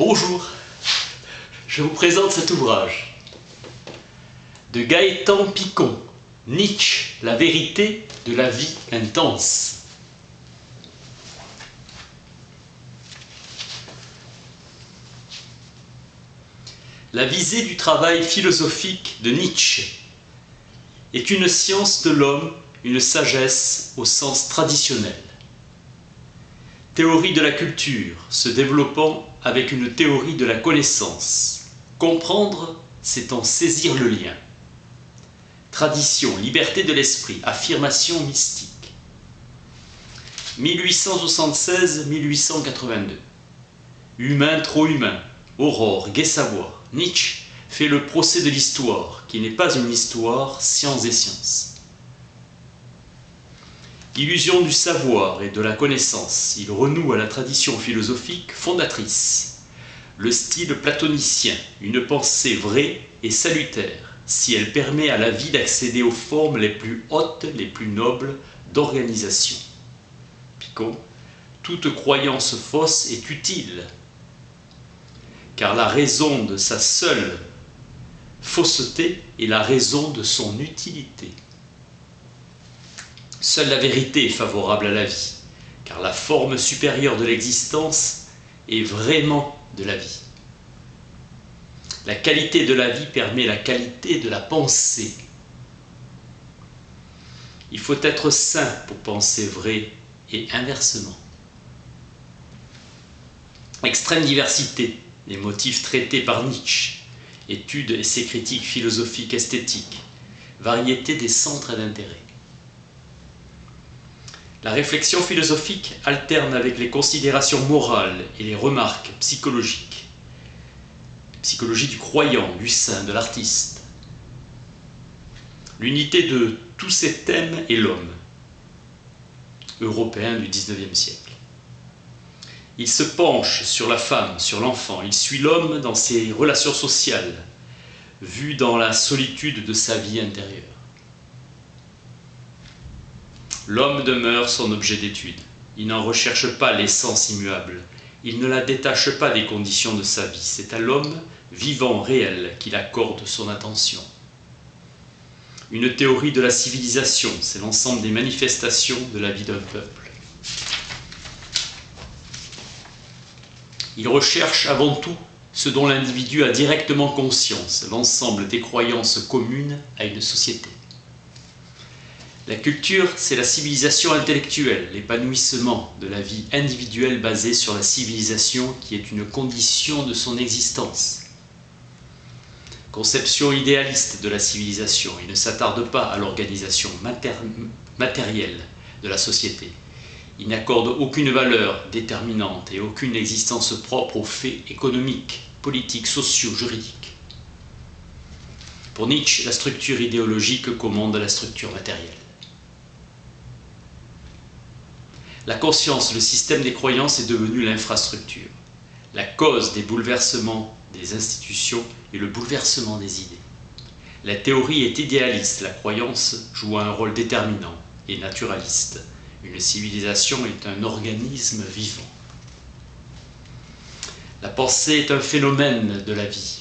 Bonjour, je vous présente cet ouvrage de Gaëtan Picon, Nietzsche, la vérité de la vie intense. La visée du travail philosophique de Nietzsche est une science de l'homme, une sagesse au sens traditionnel. Théorie de la culture se développant avec une théorie de la connaissance. Comprendre, c'est en saisir le lien. Tradition, liberté de l'esprit, affirmation mystique. 1876-1882. Humain, trop humain, aurore, gai savoir. Nietzsche fait le procès de l'histoire, qui n'est pas une histoire, science et sciences. Illusion du savoir et de la connaissance, il renoue à la tradition philosophique fondatrice. Le style platonicien, une pensée vraie et salutaire, si elle permet à la vie d'accéder aux formes les plus hautes, les plus nobles d'organisation. Picon, toute croyance fausse est utile, car la raison de sa seule fausseté est la raison de son utilité. Seule la vérité est favorable à la vie, car la forme supérieure de l'existence est vraiment de la vie. La qualité de la vie permet la qualité de la pensée. Il faut être saint pour penser vrai et inversement. Extrême diversité, les motifs traités par Nietzsche, études et ses critiques philosophiques esthétiques, variété des centres d'intérêt. La réflexion philosophique alterne avec les considérations morales et les remarques psychologiques. Psychologie du croyant, du saint, de l'artiste. L'unité de tous ces thèmes est l'homme, européen du XIXe siècle. Il se penche sur la femme, sur l'enfant, il suit l'homme dans ses relations sociales, vu dans la solitude de sa vie intérieure. L'homme demeure son objet d'étude. Il n'en recherche pas l'essence immuable. Il ne la détache pas des conditions de sa vie. C'est à l'homme vivant, réel, qu'il accorde son attention. Une théorie de la civilisation, c'est l'ensemble des manifestations de la vie d'un peuple. Il recherche avant tout ce dont l'individu a directement conscience, l'ensemble des croyances communes à une société. La culture, c'est la civilisation intellectuelle, l'épanouissement de la vie individuelle basée sur la civilisation qui est une condition de son existence. Conception idéaliste de la civilisation, il ne s'attarde pas à l'organisation matérielle de la société. Il n'accorde aucune valeur déterminante et aucune existence propre aux faits économiques, politiques, sociaux, juridiques. Pour Nietzsche, la structure idéologique commande la structure matérielle. La conscience, le système des croyances est devenu l'infrastructure. La cause des bouleversements des institutions est le bouleversement des idées. La théorie est idéaliste, la croyance joue un rôle déterminant et naturaliste. Une civilisation est un organisme vivant. La pensée est un phénomène de la vie.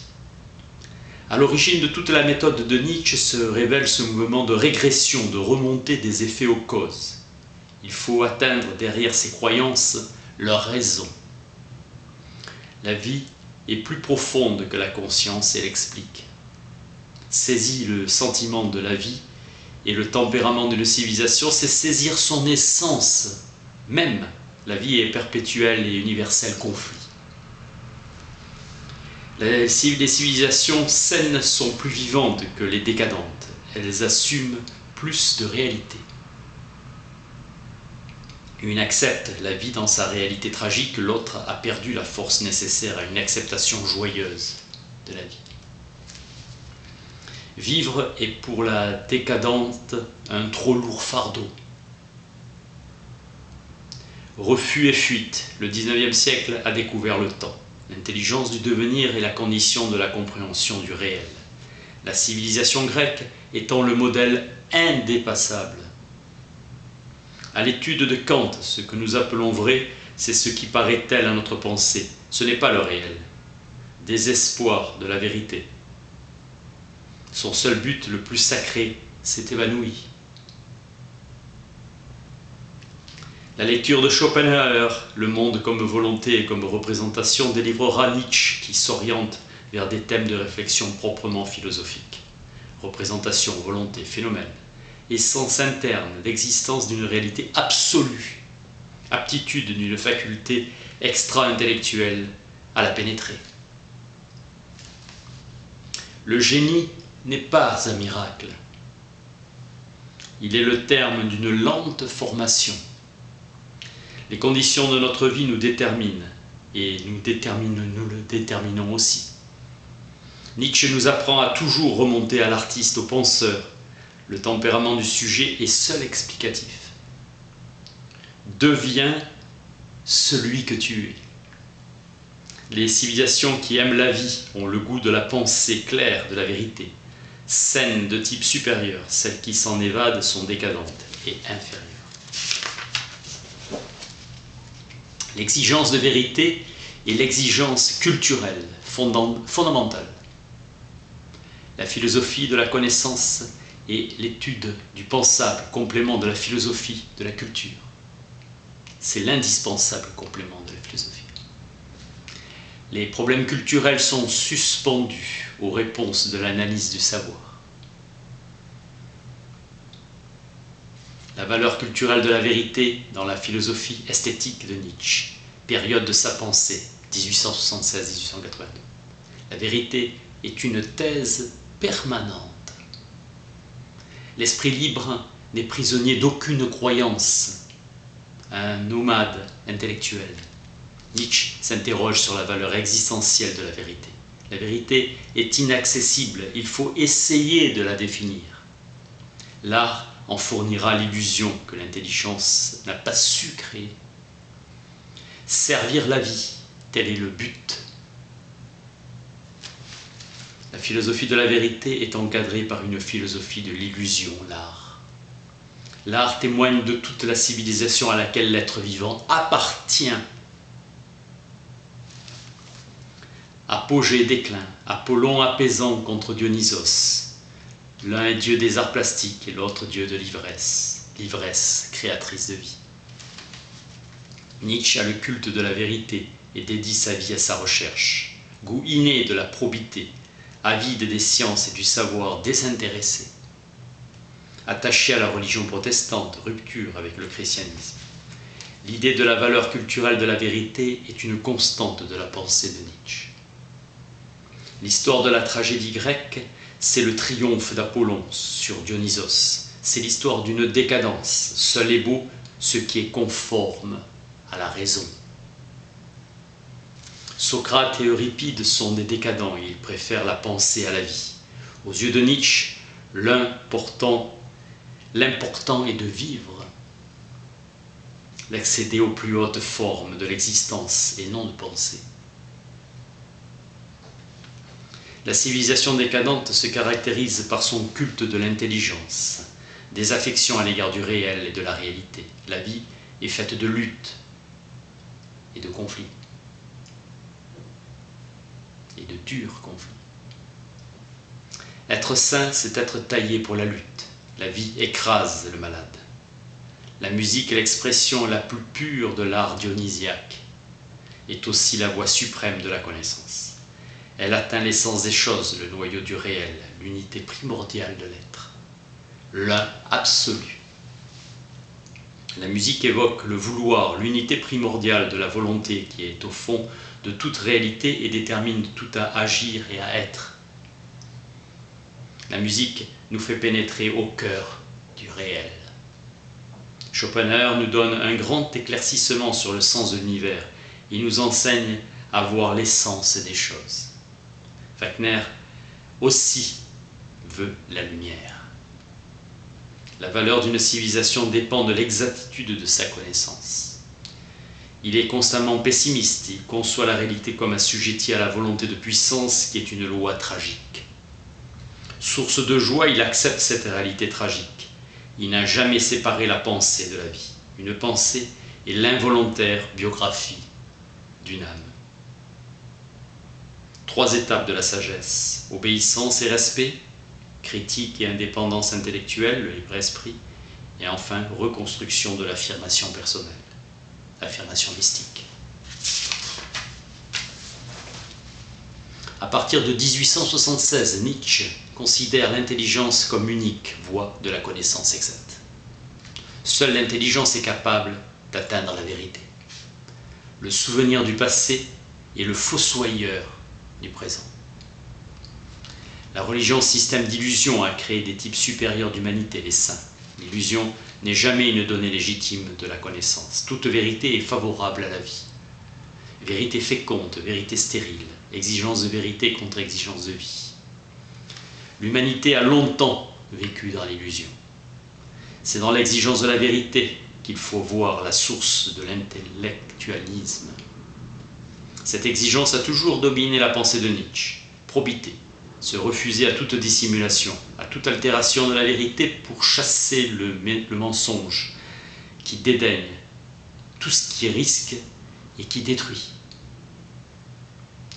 À l'origine de toute la méthode de Nietzsche se révèle ce mouvement de régression, de remontée des effets aux causes. Il faut atteindre derrière ces croyances leur raison. La vie est plus profonde que la conscience et l'explique. Saisit le sentiment de la vie et le tempérament d'une civilisation, c'est saisir son essence même. La vie est perpétuel et universel conflit. Les civilisations saines sont plus vivantes que les décadentes. Elles assument plus de réalité. Une accepte la vie dans sa réalité tragique, l'autre a perdu la force nécessaire à une acceptation joyeuse de la vie. Vivre est pour la décadente un trop lourd fardeau. Refus et fuite, le XIXe siècle a découvert le temps. L'intelligence du devenir est la condition de la compréhension du réel. La civilisation grecque étant le modèle indépassable. À l'étude de Kant, ce que nous appelons vrai, c'est ce qui paraît tel à notre pensée. Ce n'est pas le réel. désespoir de la vérité. Son seul but le plus sacré s'est évanoui. La lecture de Schopenhauer, Le monde comme volonté et comme représentation, délivrera Nietzsche qui s'oriente vers des thèmes de réflexion proprement philosophiques. Représentation, volonté, phénomène, essence interne, l'existence d'une réalité absolue, aptitude d'une faculté extra-intellectuelle à la pénétrer. Le génie n'est pas un miracle. Il est le terme d'une lente formation. Les conditions de notre vie nous déterminent, et nous le déterminons aussi. Nietzsche nous apprend à toujours remonter à l'artiste, au penseur. Le tempérament du sujet est seul explicatif. Deviens celui que tu es. Les civilisations qui aiment la vie ont le goût de la pensée claire, de la vérité. Saines de type supérieur, celles qui s'en évadent sont décadentes et inférieures. L'exigence de vérité est l'exigence culturelle fondamentale. La philosophie de la connaissance est l'étude du pensable, complément de la philosophie de la culture. C'est l'indispensable complément de la philosophie. Les problèmes culturels sont suspendus aux réponses de l'analyse du savoir. La valeur culturelle de la vérité dans la philosophie esthétique de Nietzsche, période de sa pensée, 1876-1882. La vérité est une thèse permanente. L'esprit libre n'est prisonnier d'aucune croyance, un nomade intellectuel. Nietzsche s'interroge sur la valeur existentielle de la vérité. La vérité est inaccessible, il faut essayer de la définir. L'art en fournira l'illusion que l'intelligence n'a pas su créer. Servir la vie, tel est le but. La philosophie de la vérité est encadrée par une philosophie de l'illusion, l'art. L'art témoigne de toute la civilisation à laquelle l'être vivant appartient. Apogée déclin, Apollon apaisant contre Dionysos. L'un est dieu des arts plastiques et l'autre dieu de l'ivresse, l'ivresse créatrice de vie. Nietzsche a le culte de la vérité et dédie sa vie à sa recherche. Goût inné de la probité, avide des sciences et du savoir désintéressé. Attaché à la religion protestante, rupture avec le christianisme. L'idée de la valeur culturelle de la vérité est une constante de la pensée de Nietzsche. L'histoire de la tragédie grecque, c'est le triomphe d'Apollon sur Dionysos. C'est l'histoire d'une décadence. Seul est beau ce qui est conforme à la raison. Socrate et Euripide sont des décadents et ils préfèrent la pensée à la vie. Aux yeux de Nietzsche, l'important est de vivre, d'accéder aux plus hautes formes de l'existence et non de penser. La civilisation décadente se caractérise par son culte de l'intelligence, des affections à l'égard du réel et de la réalité. La vie est faite de luttes et de conflits, et de durs conflits. Être saint, c'est être taillé pour la lutte. La vie écrase le malade. La musique est l'expression la plus pure de l'art dionysiaque, est aussi la voie suprême de la connaissance. Elle atteint l'essence des choses, le noyau du réel, l'unité primordiale de l'être, l'un absolu. La musique évoque le vouloir, l'unité primordiale de la volonté qui est au fond de toute réalité et détermine tout à agir et à être. La musique nous fait pénétrer au cœur du réel. Schopenhauer nous donne un grand éclaircissement sur le sens de l'univers. Il nous enseigne à voir l'essence des choses. Wagner aussi veut la lumière. La valeur d'une civilisation dépend de l'exactitude de sa connaissance. Il est constamment pessimiste, il conçoit la réalité comme assujettie à la volonté de puissance qui est une loi tragique. Source de joie, il accepte cette réalité tragique. Il n'a jamais séparé la pensée de la vie. Une pensée est l'involontaire biographie d'une âme. 3 étapes de la sagesse: obéissance et respect, critique et indépendance intellectuelle, le libre esprit, et enfin reconstruction de l'affirmation personnelle, l'affirmation mystique. À partir de 1876, Nietzsche considère l'intelligence comme unique voie de la connaissance exacte. Seule l'intelligence est capable d'atteindre la vérité. Le souvenir du passé est le fossoyeur du présent. La religion, système d'illusion, a créé des types supérieurs d'humanité, les saints. L'illusion n'est jamais une donnée légitime de la connaissance. Toute vérité est favorable à la vie. Vérité féconde, vérité stérile, exigence de vérité contre exigence de vie. L'humanité a longtemps vécu dans l'illusion. C'est dans l'exigence de la vérité qu'il faut voir la source de l'intellectualisme. Cette exigence a toujours dominé la pensée de Nietzsche. Probité, se refuser à toute dissimulation, à toute altération de la vérité pour chasser le mensonge qui dédaigne tout ce qui risque et qui détruit.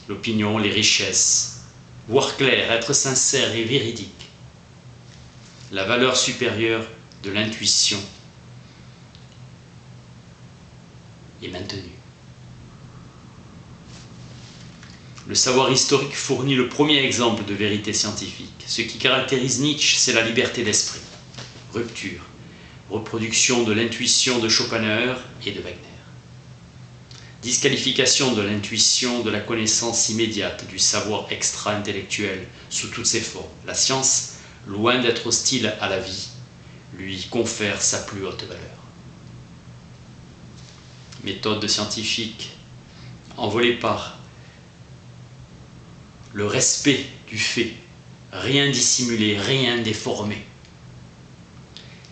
L'opinion, les richesses, voir clair, être sincère et véridique. La valeur supérieure de l'intuition est maintenue. Le savoir historique fournit le premier exemple de vérité scientifique. Ce qui caractérise Nietzsche, c'est la liberté d'esprit. Rupture, reproduction de l'intuition de Schopenhauer et de Wagner. Disqualification de l'intuition, de la connaissance immédiate, du savoir extra-intellectuel sous toutes ses formes. La science, loin d'être hostile à la vie, lui confère sa plus haute valeur. Méthode scientifique envolée par le respect du fait, rien dissimulé, rien déformé.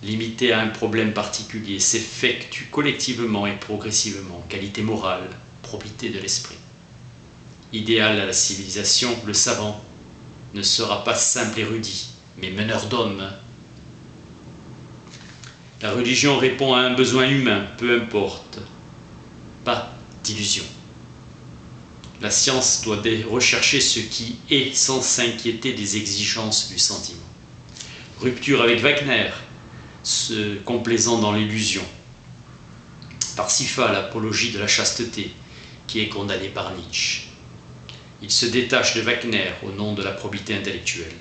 Limité à un problème particulier, s'effectue collectivement et progressivement, qualité morale, probité de l'esprit. Idéal à la civilisation, le savant ne sera pas simple érudit, mais meneur d'hommes. La religion répond à un besoin humain, peu importe, pas d'illusion. La science doit rechercher ce qui est sans s'inquiéter des exigences du sentiment. Rupture avec Wagner, se complaisant dans l'illusion. Parsifal, l'apologie de la chasteté, qui est condamné par Nietzsche. Il se détache de Wagner au nom de la probité intellectuelle,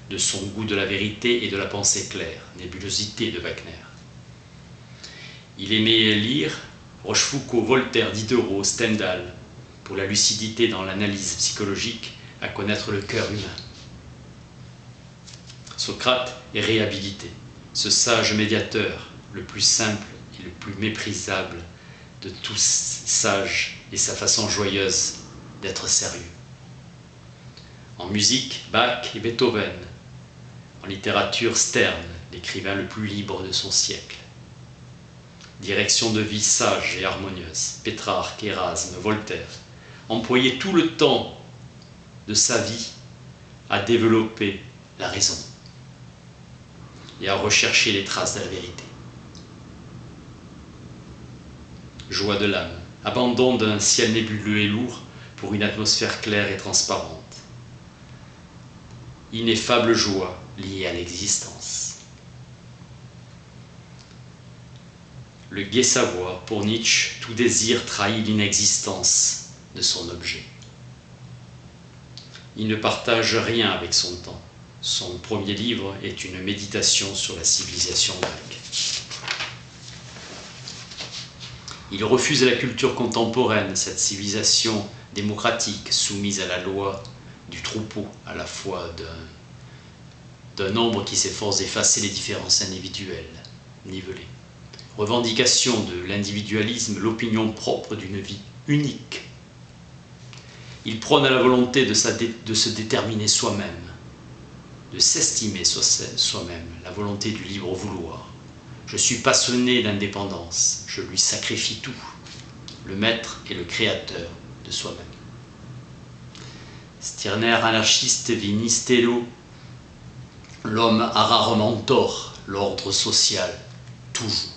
de son goût de la vérité et de la pensée claire, nébulosité de Wagner. Il aimait lire Rochefoucauld, Voltaire, Diderot, Stendhal, pour la lucidité dans l'analyse psychologique, à connaître le cœur humain. Socrate est réhabilité, ce sage médiateur, le plus simple et le plus méprisable de tous sages, et sa façon joyeuse d'être sérieux. En musique, Bach et Beethoven. En littérature, Sterne, l'écrivain le plus libre de son siècle. Direction de vie sage et harmonieuse, Pétrarque, Érasme, Voltaire. Employer tout le temps de sa vie à développer la raison et à rechercher les traces de la vérité. Joie de l'âme, abandon d'un ciel nébuleux et lourd pour une atmosphère claire et transparente. Ineffable joie liée à l'existence. Le gai savoir, pour Nietzsche, tout désir trahit l'inexistence de son objet. Il ne partage rien avec son temps. Son premier livre est une méditation sur la civilisation grecque. Il refuse la culture contemporaine, cette civilisation démocratique soumise à la loi du troupeau, à la fois d'un nombre qui s'efforce d'effacer les différences individuelles, nivelées. Revendication de l'individualisme, l'opinion propre d'une vie unique. Il prône à la volonté de se déterminer soi-même, de s'estimer soi-même, la volonté du libre vouloir. Je suis passionné d'indépendance, je lui sacrifie tout, le maître et le créateur de soi-même. Stirner, anarchiste, Vinistello, l'homme a rarement tort, l'ordre social, toujours.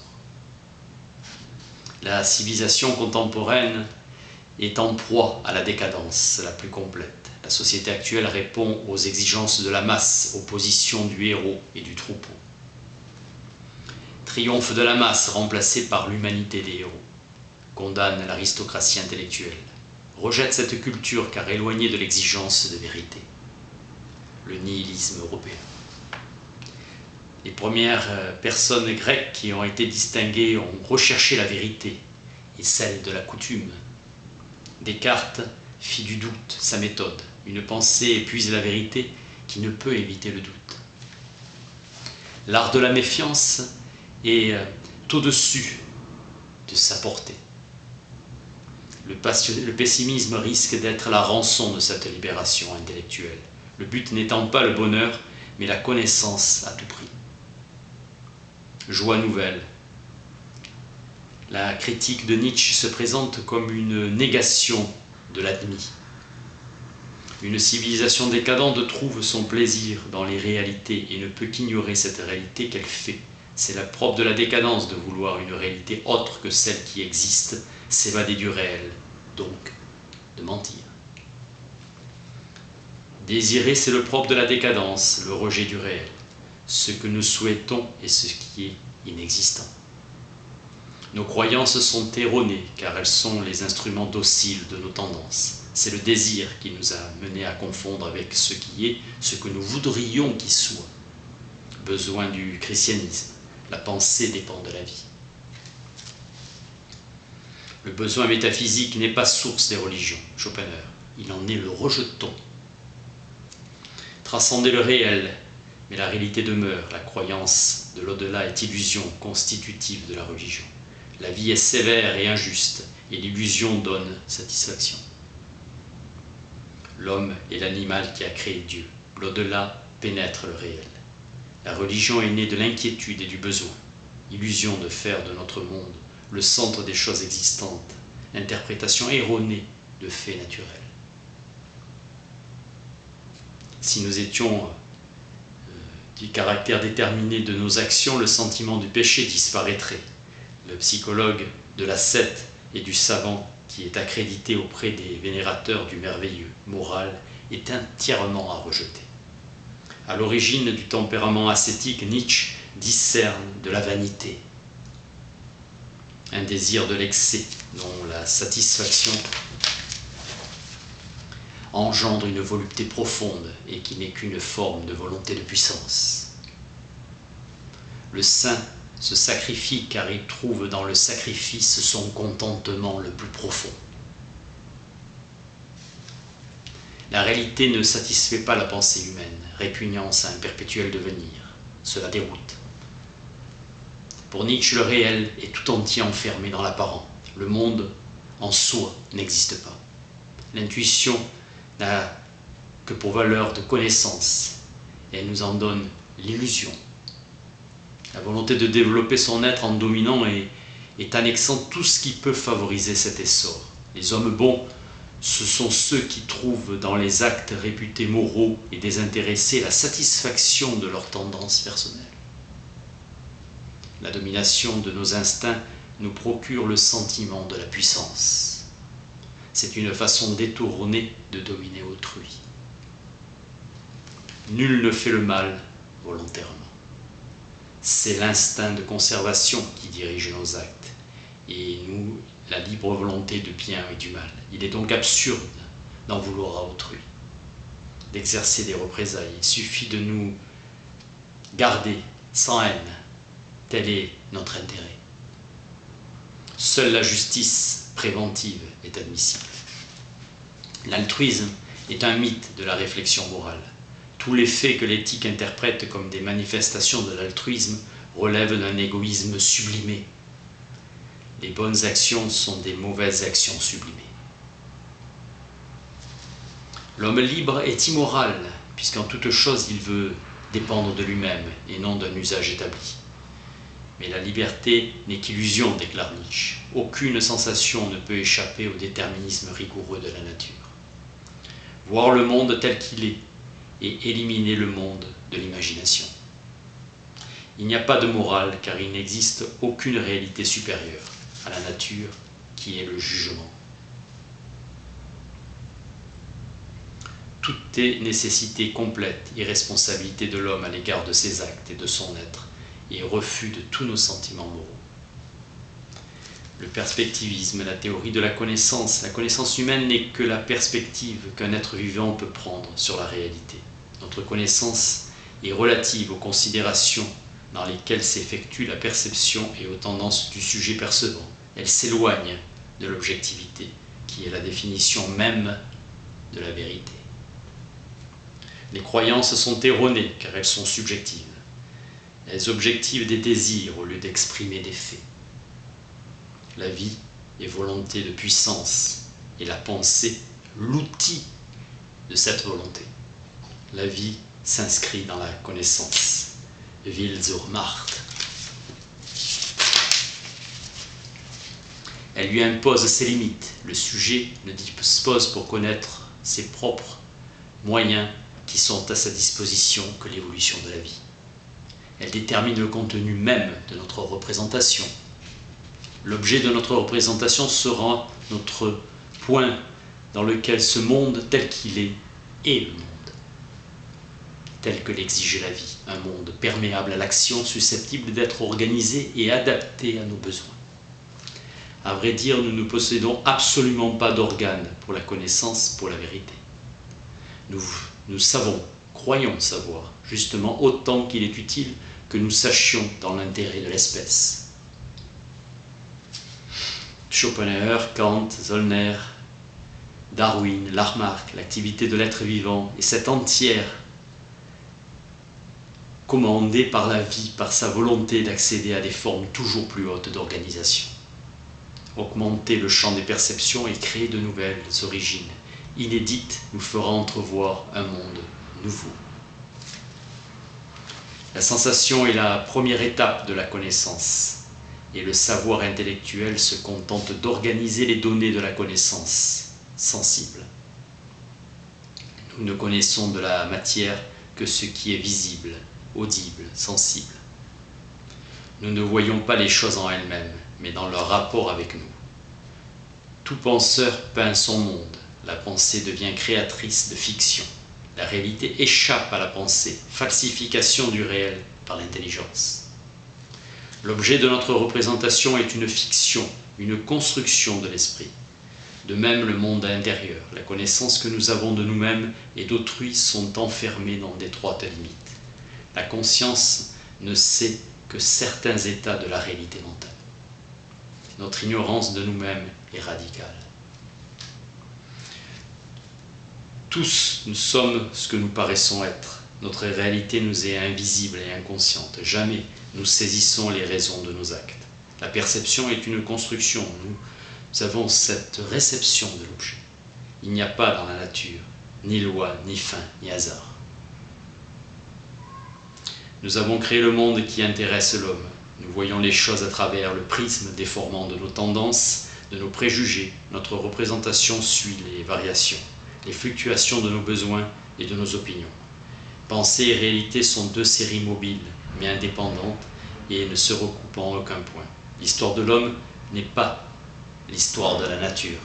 La civilisation contemporaine est en proie à la décadence la plus complète. La société actuelle répond aux exigences de la masse, opposition du héros et du troupeau. Triomphe de la masse remplacé par l'humanité des héros. Condamne l'aristocratie intellectuelle. Rejette cette culture car éloignée de l'exigence de vérité. Le nihilisme européen. Les premières personnes grecques qui ont été distinguées ont recherché la vérité et celle de la coutume. Descartes fit du doute sa méthode. Une pensée épuise la vérité qui ne peut éviter le doute. L'art de la méfiance est au-dessus de sa portée. Le pessimisme risque d'être la rançon de cette libération intellectuelle. Le but n'étant pas le bonheur, mais la connaissance à tout prix. Joie nouvelle. La critique de Nietzsche se présente comme une négation de l'admis. Une civilisation décadente trouve son plaisir dans les réalités et ne peut qu'ignorer cette réalité qu'elle fait. C'est la propre de la décadence de vouloir une réalité autre que celle qui existe, s'évader du réel, donc de mentir. Désirer, c'est le propre de la décadence, le rejet du réel. Ce que nous souhaitons est ce qui est inexistant. Nos croyances sont erronées car elles sont les instruments dociles de nos tendances. C'est le désir qui nous a menés à confondre avec ce qui est, ce que nous voudrions qu'il soit. Besoin du christianisme. La pensée dépend de la vie. Le besoin métaphysique n'est pas source des religions, Schopenhauer. Il en est le rejeton. Transcender le réel, mais la réalité demeure. La croyance de l'au-delà est illusion constitutive de la religion. La vie est sévère et injuste, et l'illusion donne satisfaction. L'homme est l'animal qui a créé Dieu. L'au-delà pénètre le réel. La religion est née de l'inquiétude et du besoin. Illusion de faire de notre monde le centre des choses existantes. Interprétation erronée de faits naturels. Si nous étions du caractère déterminé de nos actions, le sentiment du péché disparaîtrait. Le psychologue de l'ascète et du savant qui est accrédité auprès des vénérateurs du merveilleux moral est entièrement à rejeter. À l'origine du tempérament ascétique, Nietzsche discerne de la vanité, un désir de l'excès dont la satisfaction engendre une volupté profonde et qui n'est qu'une forme de volonté de puissance. Le saint se sacrifie car il trouve dans le sacrifice son contentement le plus profond. La réalité ne satisfait pas la pensée humaine, répugnance à un perpétuel devenir. Cela déroute. Pour Nietzsche, le réel est tout entier enfermé dans l'apparent. Le monde en soi n'existe pas. L'intuition n'a que pour valeur de connaissance et elle nous en donne l'illusion. La volonté de développer son être en dominant est annexant tout ce qui peut favoriser cet essor. Les hommes bons, ce sont ceux qui trouvent dans les actes réputés moraux et désintéressés la satisfaction de leurs tendances personnelles. La domination de nos instincts nous procure le sentiment de la puissance. C'est une façon détournée de dominer autrui. Nul ne fait le mal volontairement. C'est l'instinct de conservation qui dirige nos actes, et nous, la libre volonté de bien et du mal. Il est donc absurde d'en vouloir à autrui, d'exercer des représailles. Il suffit de nous garder sans haine. Tel est notre intérêt. Seule la justice préventive est admissible. L'altruisme est un mythe de la réflexion morale. Tous les faits que l'éthique interprète comme des manifestations de l'altruisme relèvent d'un égoïsme sublimé. Les bonnes actions sont des mauvaises actions sublimées. L'homme libre est immoral, puisqu'en toute chose il veut dépendre de lui-même et non d'un usage établi. Mais la liberté n'est qu'illusion, déclare Nietzsche. Aucune sensation ne peut échapper au déterminisme rigoureux de la nature. Voir le monde tel qu'il est et éliminer le monde de l'imagination. Il n'y a pas de morale car il n'existe aucune réalité supérieure à la nature qui est le jugement. Tout est nécessité complète, irresponsabilité de l'homme à l'égard de ses actes et de son être, et refus de tous nos sentiments moraux. Le perspectivisme, la théorie de la connaissance humaine n'est que la perspective qu'un être vivant peut prendre sur la réalité. Notre connaissance est relative aux considérations dans lesquelles s'effectue la perception et aux tendances du sujet percevant. Elle s'éloigne de l'objectivité, qui est la définition même de la vérité. Les croyances sont erronées car elles sont subjectives. Elles objectivent des désirs au lieu d'exprimer des faits. La vie est volonté de puissance et la pensée, l'outil de cette volonté. La vie s'inscrit dans la connaissance. Will zur Macht. Elle lui impose ses limites. Le sujet ne dispose pour connaître ses propres moyens qui sont à sa disposition que l'évolution de la vie. Elle détermine le contenu même de notre représentation. L'objet de notre représentation sera notre point dans lequel ce monde tel qu'il est le monde, tel que l'exige la vie, un monde perméable à l'action, susceptible d'être organisé et adapté à nos besoins. À vrai dire, nous ne possédons absolument pas d'organes pour la connaissance, pour la vérité. Nous savons, croyons savoir, justement autant qu'il est utile que nous sachions dans l'intérêt de l'espèce. Schopenhauer, Kant, Zollner, Darwin, Lamarck, l'activité de l'être vivant est cette entière commandée par la vie, par sa volonté d'accéder à des formes toujours plus hautes d'organisation. Augmenter le champ des perceptions et créer de nouvelles origines inédites nous fera entrevoir un monde nouveau. La sensation est la première étape de la connaissance. Et le savoir intellectuel se contente d'organiser les données de la connaissance sensible. Nous ne connaissons de la matière que ce qui est visible, audible, sensible. Nous ne voyons pas les choses en elles-mêmes, mais dans leur rapport avec nous. Tout penseur peint son monde. La pensée devient créatrice de fiction. La réalité échappe à la pensée, falsification du réel par l'intelligence. L'objet de notre représentation est une fiction, une construction de l'esprit. De même, le monde intérieur, la connaissance que nous avons de nous-mêmes et d'autrui sont enfermés dans d'étroites limites. La conscience ne sait que certains états de la réalité mentale. Notre ignorance de nous-mêmes est radicale. Tous, nous sommes ce que nous paraissons être. Notre réalité nous est invisible et inconsciente. Jamais nous saisissons les raisons de nos actes. La perception est une construction. Nous avons cette réception de l'objet. Il n'y a pas dans la nature ni loi, ni fin, ni hasard. Nous avons créé le monde qui intéresse l'homme. Nous voyons les choses à travers le prisme déformant de nos tendances, de nos préjugés. Notre représentation suit les variations, les fluctuations de nos besoins et de nos opinions. Pensée et réalité sont deux séries mobiles, mais indépendantes, et ne se recoupent en aucun point. L'histoire de l'homme n'est pas l'histoire de la nature.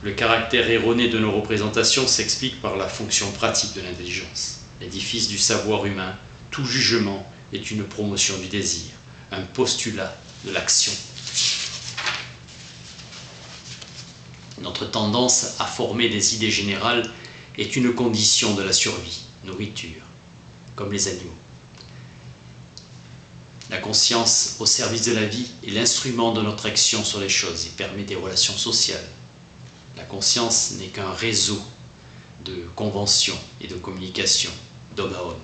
Le caractère erroné de nos représentations s'explique par la fonction pratique de l'intelligence. L'édifice du savoir humain, tout jugement est une promotion du désir, un postulat de l'action. Notre tendance à former des idées générales est une condition de la survie, nourriture, comme les animaux. La conscience au service de la vie est l'instrument de notre action sur les choses et permet des relations sociales. La conscience n'est qu'un réseau de conventions et de communications d'homme à homme.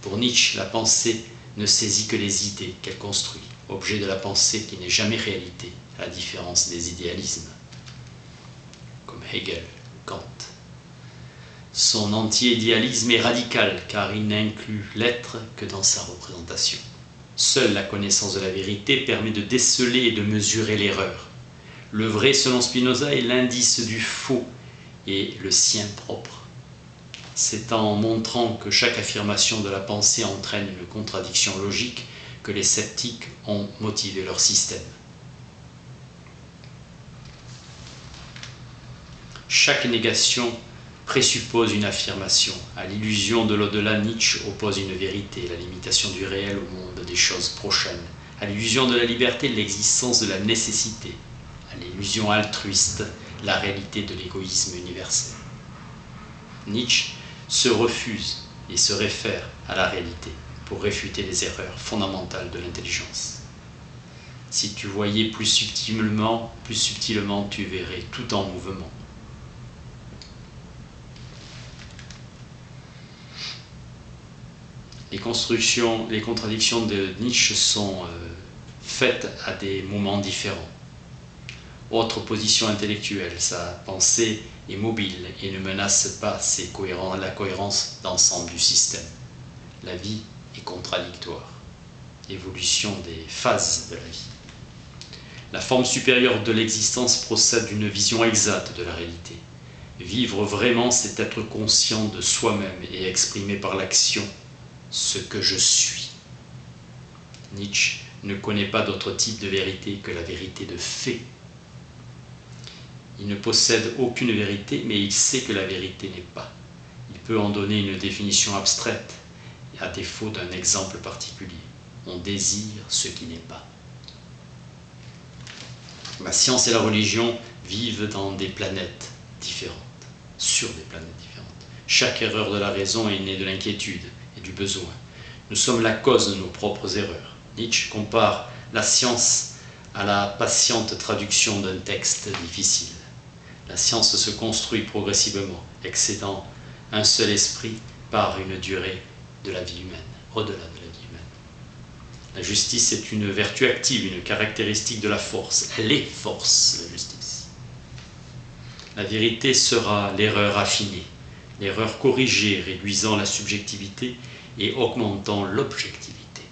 Pour Nietzsche, la pensée ne saisit que les idées qu'elle construit, objet de la pensée qui n'est jamais réalité, à la différence des idéalismes, comme Hegel, Kant. Son anti-idéalisme est radical car il n'inclut l'être que dans sa représentation. Seule la connaissance de la vérité permet de déceler et de mesurer l'erreur. Le vrai, selon Spinoza, est l'indice du faux et le sien propre. C'est en montrant que chaque affirmation de la pensée entraîne une contradiction logique que les sceptiques ont motivé leur système. Chaque négation présuppose une affirmation. À l'illusion de l'au-delà, Nietzsche oppose une vérité, la limitation du réel au monde des choses prochaines. À l'illusion de la liberté, l'existence de la nécessité. À l'illusion altruiste, la réalité de l'égoïsme universel. Nietzsche se refuse et se réfère à la réalité pour réfuter les erreurs fondamentales de l'intelligence. Si tu voyais plus subtilement, tu verrais tout en mouvement. Les contradictions de Nietzsche sont faites à des moments différents. Autre position intellectuelle, sa pensée est mobile et ne menace pas la cohérence d'ensemble du système. La vie est contradictoire. Évolution des phases de la vie. La forme supérieure de l'existence procède d'une vision exacte de la réalité. Vivre vraiment, c'est être conscient de soi-même et exprimer par l'action ce que je suis. Nietzsche ne connaît pas d'autre type de vérité que la vérité de fait. Il ne possède aucune vérité, mais il sait que la vérité n'est pas. Il peut en donner une définition abstraite, à défaut d'un exemple particulier. On désire ce qui n'est pas. La science et la religion vivent dans des planètes différentes, sur des planètes différentes. Chaque erreur de la raison est née de l'inquiétude et du besoin. Nous sommes la cause de nos propres erreurs. Nietzsche compare la science à la patiente traduction d'un texte difficile. La science se construit progressivement, excédant un seul esprit par une durée de la vie humaine, au-delà de la vie humaine. La justice est une vertu active, une caractéristique de la force. Elle est force, la justice. La vérité sera l'erreur affinée, l'erreur corrigée, réduisant la subjectivité et augmentant l'objectivité.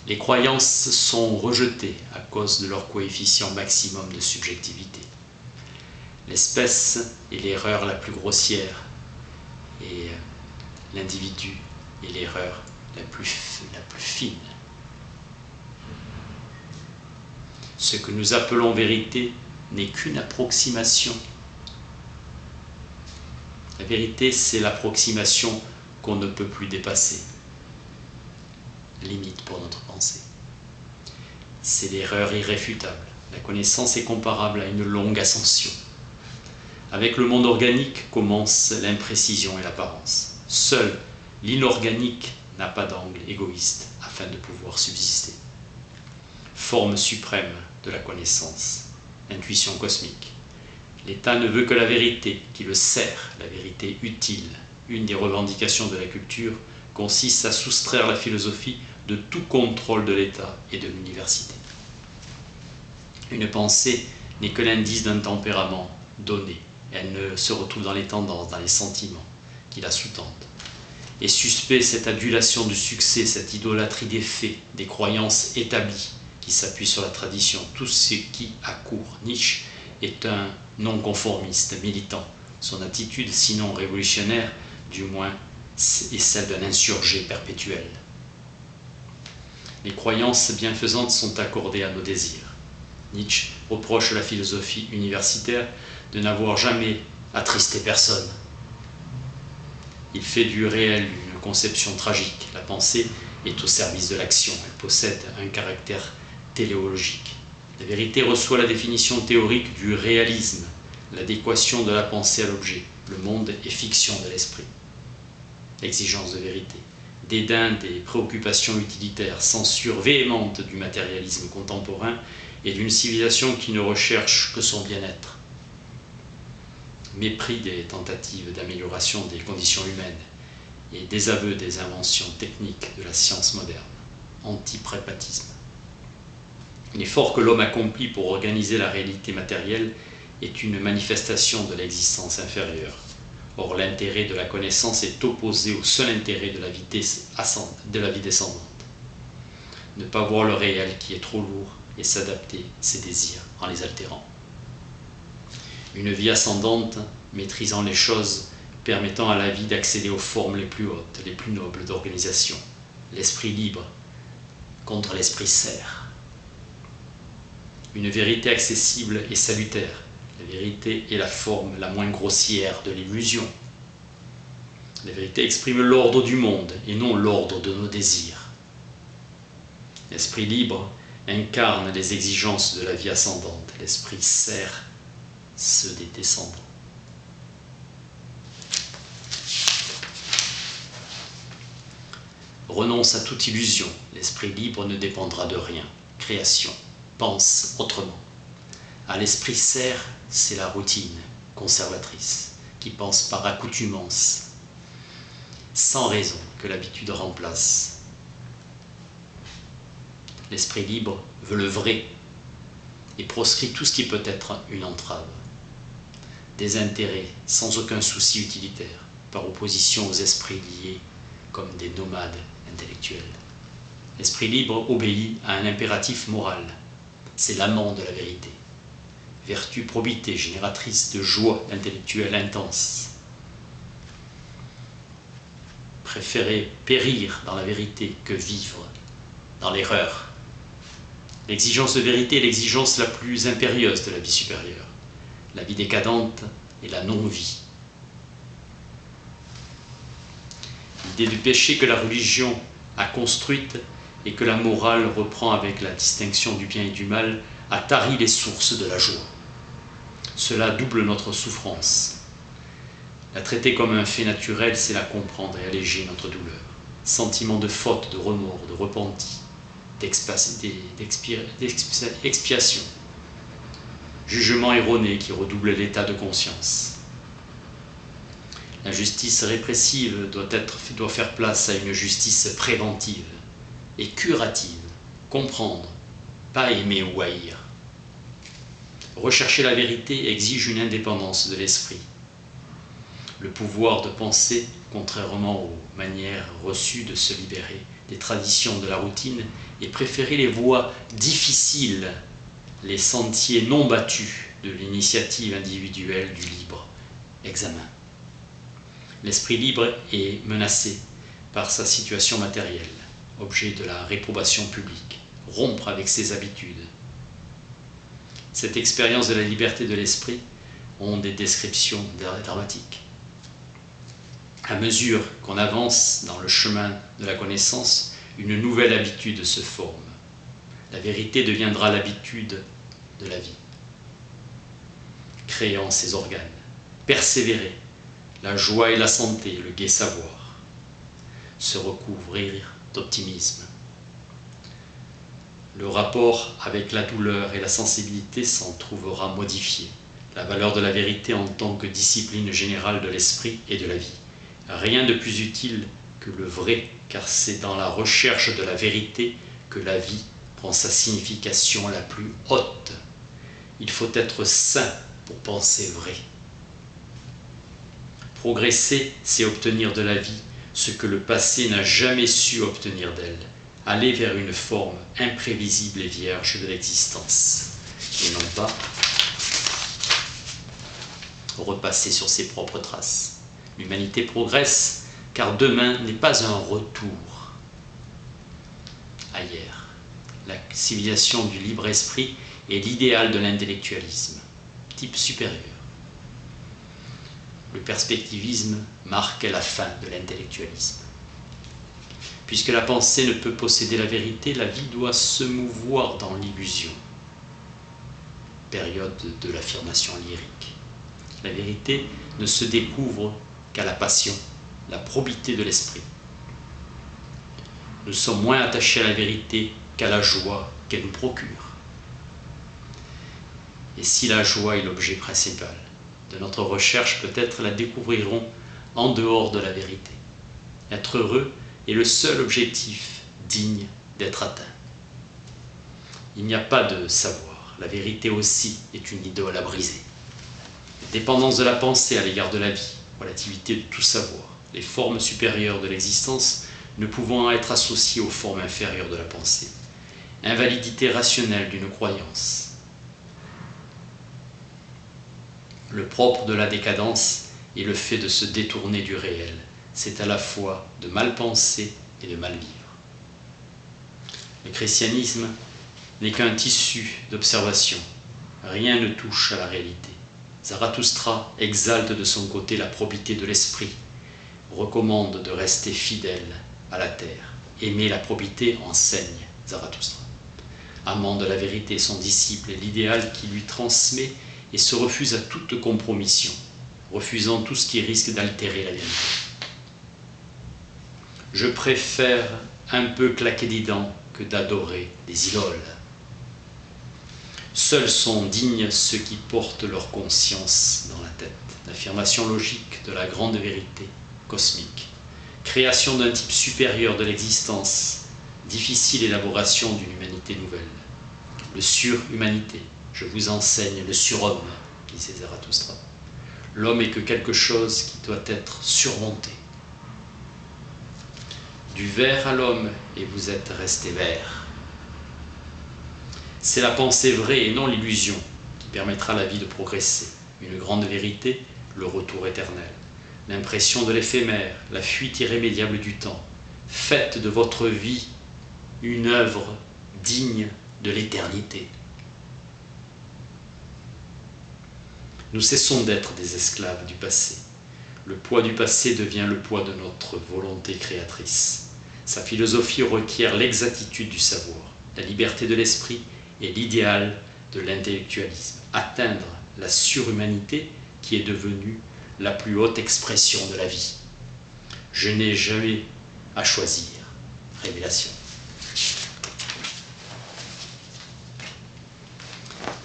Les croyances sont rejetées à cause de leur coefficient maximum de subjectivité. L'espèce est l'erreur la plus grossière et l'individu est l'erreur la plus fine. Ce que nous appelons vérité n'est qu'une approximation. La vérité, c'est l'approximation qu'on ne peut plus dépasser. Limite pour notre pensée. C'est l'erreur irréfutable. La connaissance est comparable à une longue ascension. Avec le monde organique commence l'imprécision et l'apparence. Seul l'inorganique n'a pas d'angle égoïste afin de pouvoir subsister. Forme suprême de la connaissance, intuition cosmique. L'État ne veut que la vérité qui le sert, la vérité utile. Une des revendications de la culture consiste à soustraire la philosophie de tout contrôle de l'État et de l'université. Une pensée n'est que l'indice d'un tempérament donné. Elle ne se retrouve dans les tendances, dans les sentiments qui la sous-tendent. Et suspect cette adulation du succès, cette idolâtrie des faits, des croyances établies qui s'appuient sur la tradition, tout ce qui accourt. Nietzsche est un non-conformiste militant. Son attitude, sinon révolutionnaire, du moins, est celle d'un insurgé perpétuel. Les croyances bienfaisantes sont accordées à nos désirs. Nietzsche reproche à la philosophie universitaire de n'avoir jamais attristé personne. Il fait du réel une conception tragique. La pensée est au service de l'action. Elle possède un caractère téléologique. La vérité reçoit la définition théorique du réalisme, l'adéquation de la pensée à l'objet. Le monde est fiction de l'esprit. L'exigence de vérité, dédain des préoccupations utilitaires, censure véhémente du matérialisme contemporain et d'une civilisation qui ne recherche que son bien-être. Mépris des tentatives d'amélioration des conditions humaines et désaveu des inventions techniques de la science moderne. Antipragmatisme. L'effort que l'homme accomplit pour organiser la réalité matérielle est une manifestation de l'existence inférieure. Or, l'intérêt de la connaissance est opposé au seul intérêt de la vie descendante. Ne pas voir le réel qui est trop lourd et s'adapter ses désirs en les altérant. Une vie ascendante, maîtrisant les choses, permettant à la vie d'accéder aux formes les plus hautes, les plus nobles d'organisation. L'esprit libre contre l'esprit serre. une vérité accessible et salutaire. La vérité est la forme la moins grossière de l'illusion. La vérité exprime l'ordre du monde et non l'ordre de nos désirs. L'esprit libre incarne les exigences de la vie ascendante. L'esprit sert ceux des descendants. Renonce à toute illusion. L'esprit libre ne dépendra de rien. Création. Pense autrement. À l'esprit sert, c'est la routine conservatrice qui pense par accoutumance, sans raison que l'habitude remplace. L'esprit libre veut le vrai et proscrit tout ce qui peut être une entrave. Des intérêts sans aucun souci utilitaire, par opposition aux esprits liés comme des nomades intellectuels. L'esprit libre obéit à un impératif moral. C'est l'amant de la vérité. Vertu, probité, génératrice de joie intellectuelle intense. Préférer périr dans la vérité que vivre dans l'erreur. L'exigence de vérité est l'exigence la plus impérieuse de la vie supérieure. La vie décadente est la non-vie. L'idée du péché que la religion a construite et que la morale reprend avec la distinction du bien et du mal a tari les sources de la joie. Cela double notre souffrance. La traiter comme un fait naturel, c'est la comprendre et alléger notre douleur. Sentiment de faute, de remords, de repenti, d'expiation. Jugement erroné qui redouble l'état de conscience. La justice répressive doit faire place à une justice préventive et curative. Comprendre, pas aimer ou haïr. Rechercher la vérité exige une indépendance de l'esprit. Le pouvoir de penser, contrairement aux manières reçues de se libérer des traditions de la routine, et préférer les voies difficiles, les sentiers non battus de l'initiative individuelle du libre examen. L'esprit libre est menacé par sa situation matérielle, objet de la réprobation publique, rompre avec ses habitudes. Cette expérience de la liberté de l'esprit ont des descriptions dramatiques. À mesure qu'on avance dans le chemin de la connaissance, une nouvelle habitude se forme. La vérité deviendra l'habitude de la vie, créant ses organes. Persévérer, la joie et la santé, le gai savoir, se recouvrir d'optimisme. Le rapport avec la douleur et la sensibilité s'en trouvera modifié. La valeur de la vérité en tant que discipline générale de l'esprit et de la vie. Rien de plus utile que le vrai, car c'est dans la recherche de la vérité que la vie prend sa signification la plus haute. Il faut être saint pour penser vrai. Progresser, c'est obtenir de la vie ce que le passé n'a jamais su obtenir d'elle. Aller vers une forme imprévisible et vierge de l'existence, et non pas repasser sur ses propres traces. L'humanité progresse, car demain n'est pas un retour à hier. La civilisation du libre esprit est l'idéal de l'intellectualisme, type supérieur. Le perspectivisme marque la fin de l'intellectualisme. Puisque la pensée ne peut posséder la vérité, la vie doit se mouvoir dans l'illusion. Période de l'affirmation lyrique. La vérité ne se découvre qu'à la passion, la probité de l'esprit. Nous sommes moins attachés à la vérité qu'à la joie qu'elle nous procure. Et si la joie est l'objet principal de notre recherche, peut-être la découvrirons en dehors de la vérité. Être heureux est le seul objectif digne d'être atteint. Il n'y a pas de savoir. La vérité aussi est une idole à briser. Dépendance de la pensée à l'égard de la vie, relativité de tout savoir, les formes supérieures de l'existence ne pouvant être associées aux formes inférieures de la pensée. Invalidité rationnelle d'une croyance. Le propre de la décadence est le fait de se détourner du réel. C'est à la fois de mal penser et de mal vivre. Le christianisme n'est qu'un tissu d'observation. Rien ne touche à la réalité. Zarathustra exalte de son côté la probité de l'esprit, recommande de rester fidèle à la terre. Aimer la probité, enseigne Zarathustra. Amant de la vérité, son disciple est l'idéal qui lui transmet et se refuse à toute compromission, refusant tout ce qui risque d'altérer la vérité. Je préfère un peu claquer des dents que d'adorer des idoles. Seuls sont dignes ceux qui portent leur conscience dans la tête. L'affirmation logique de la grande vérité cosmique. Création d'un type supérieur de l'existence. Difficile élaboration d'une humanité nouvelle. Le surhumanité. Je vous enseigne le surhomme, disait Zarathustra. L'homme est que quelque chose qui doit être surmonté. Du ver à l'homme, et vous êtes resté vert. C'est la pensée vraie et non l'illusion qui permettra à la vie de progresser. Une grande vérité, le retour éternel. L'impression de l'éphémère, la fuite irrémédiable du temps. Faites de votre vie une œuvre digne de l'éternité. Nous cessons d'être des esclaves du passé. Le poids du passé devient le poids de notre volonté créatrice. Sa philosophie requiert l'exactitude du savoir, la liberté de l'esprit et l'idéal de l'intellectualisme. Atteindre la surhumanité qui est devenue la plus haute expression de la vie. Je n'ai jamais à choisir. Révélation.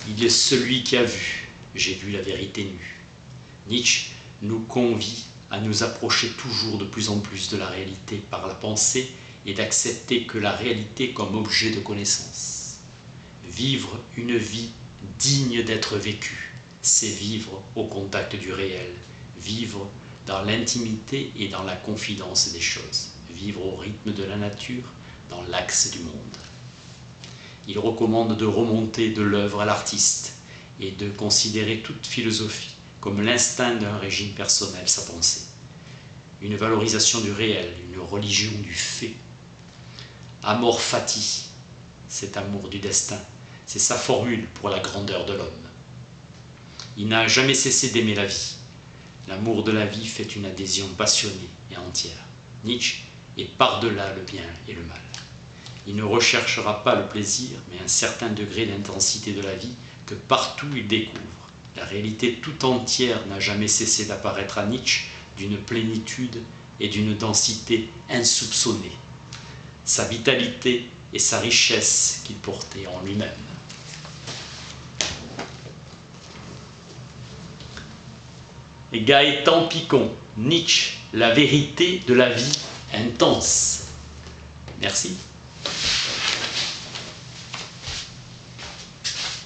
Il est celui qui a vu. J'ai vu la vérité nue. Nietzsche nous convie à nous approcher toujours de plus en plus de la réalité par la pensée et d'accepter que la réalité comme objet de connaissance. Vivre une vie digne d'être vécue, c'est vivre au contact du réel, vivre dans l'intimité et dans la confidence des choses, vivre au rythme de la nature, dans l'axe du monde. Il recommande de remonter de l'œuvre à l'artiste et de considérer toute philosophie comme l'instinct d'un régime personnel, sa pensée. Une valorisation du réel, une religion du fait. Amor fati, cet amour du destin, c'est sa formule pour la grandeur de l'homme. Il n'a jamais cessé d'aimer la vie. L'amour de la vie fait une adhésion passionnée et entière. Nietzsche est par-delà le bien et le mal. Il ne recherchera pas le plaisir, mais un certain degré d'intensité de la vie que partout il découvre. La réalité tout entière n'a jamais cessé d'apparaître à Nietzsche d'une plénitude et d'une densité insoupçonnée. Sa vitalité et sa richesse qu'il portait en lui-même. Et Gaëtan Picon, Nietzsche, la vérité de la vie intense. Merci.